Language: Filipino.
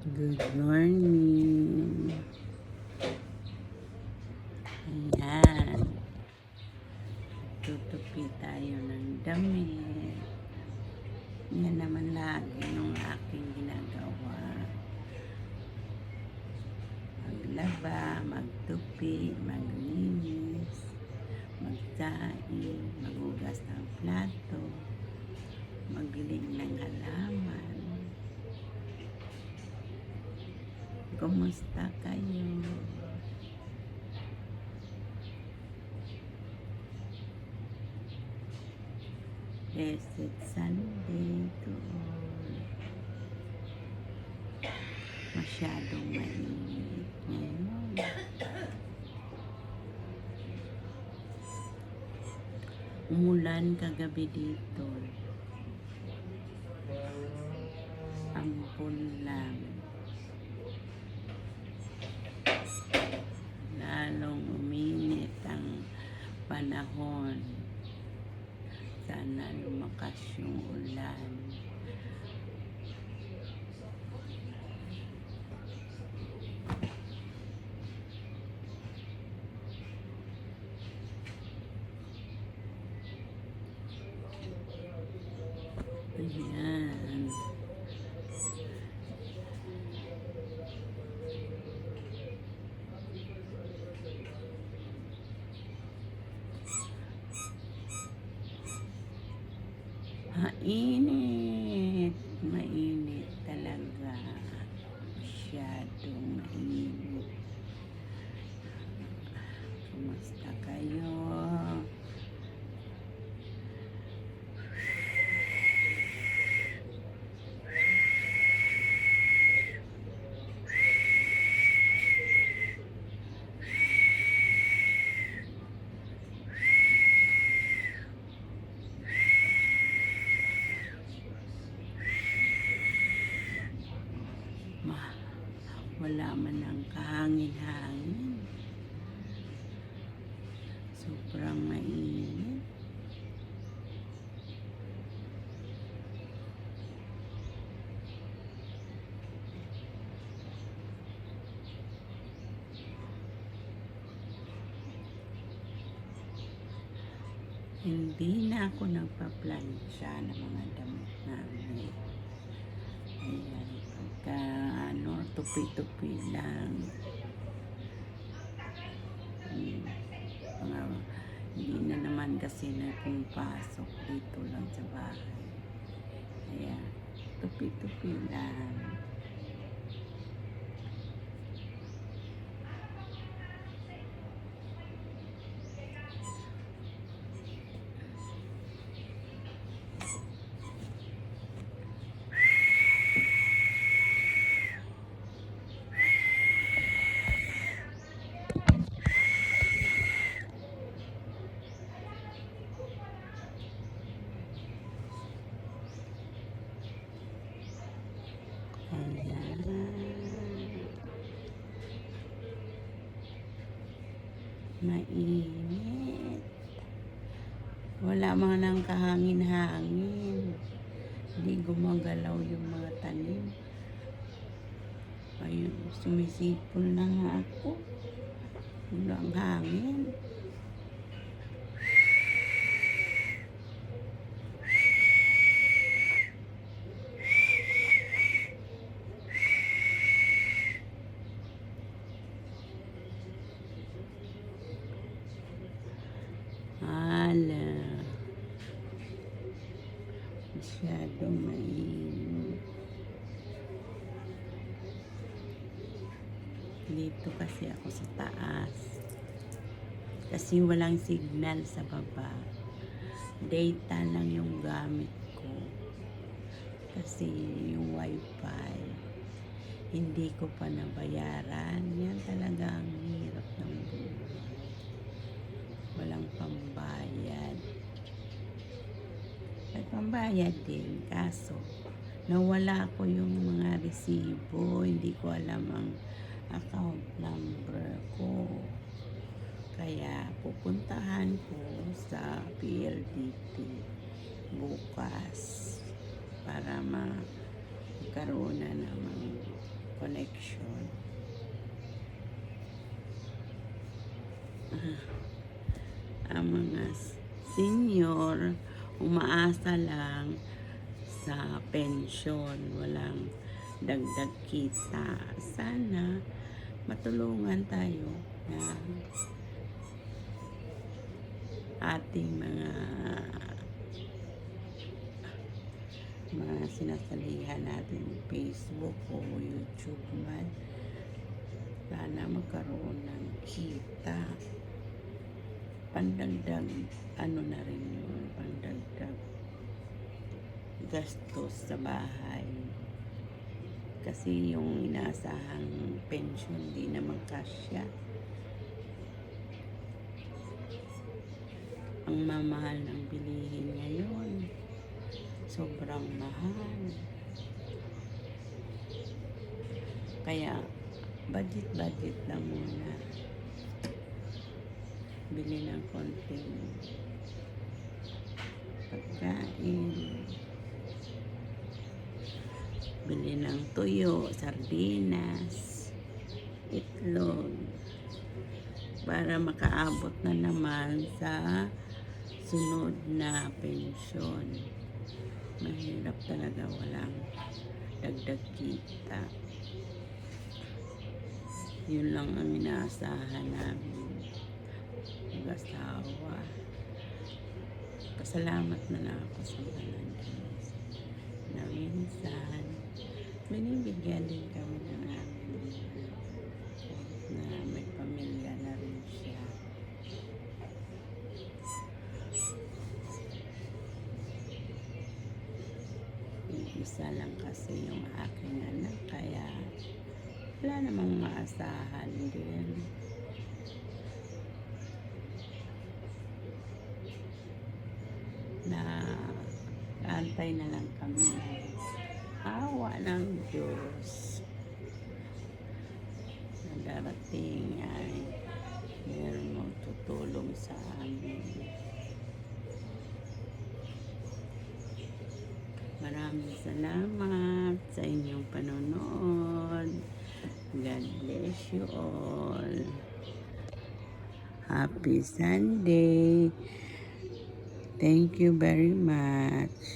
Good morning. Ayan. Tutupi tayo ng damit. Yan naman lagi nung aking ginagawa. Maglaba, magtupi, maglinis, magsaing, magugas ng plato, magiling ng halaman. Kumusta kayo? Blessed Sunday to all. Masyadong mainit ngayon. Umulan kagabi dito. Ampon lang. Lalong uminit ang panahon. Sana lumakas yung ulan. Ayan. Mainit. Mainit talaga. Masyadong mainit. Kumusta kayo? Wala man ang kahangin-hangin. Sobrang mainit. Hindi na ako nagpa-plancha ng mga damit namin. Ayan, pagka tupi-tupi lang. Hindi na naman kasi na pumapasok dito lang sa bahay. Ayan, tupi-tupi lang. Ayan. Mainit. Wala mga nang kahangin-hangin. Hindi gumagalaw yung mga tanim. Ayun, sumisipol na nga ako. Wala ang hangin. Hala. Masyadong mainit. Dito kasi ako sa taas. Kasi walang signal sa baba. Data lang yung gamit ko. Kasi yung wifi, hindi ko pa nabayaran. Yan talaga ang hirap ng buhay. Walang pambayad. At pambayad din, kaso nawala ko yung mga resibo. Hindi ko alam ang account number ko. Kaya pupuntahan ko sa PLDT bukas para magkaroon na naman connection. Ang mga senior umaasa lang sa pensyon, walang dagdag kita. Sana matulungan tayo ng ating mga sinasalihan natin Facebook o YouTube man. Sana magkaroon ng kita, pandagdag ano na rin yun, pandagdag gastos sa bahay, kasi yung inaasahang pension di naman kasya. Ang mamahal ng bilihin ngayon, sobrang mahal. Kaya budget lang muna, bili ng konting pagkain, bili ng tuyo, sardinas, itlog, para makaabot na naman sa sunod na pensyon. Mahirap talaga, walang dagdag kita. Yun lang ang inaasahan namin mag-asawa. Pasalamat na lang ako sa mga Diyos na minsan binibigyan din kami ng amin na may pamilya na rin siya. Isa lang kasi yung aking anak, kaya wala namang maasahan din. Na antay na lang kami ng awa ng Diyos na darating ay meron magtutulong sa amin. Maraming salamat sa inyong panonood. God bless you all. Happy Sunday. Thank you very much.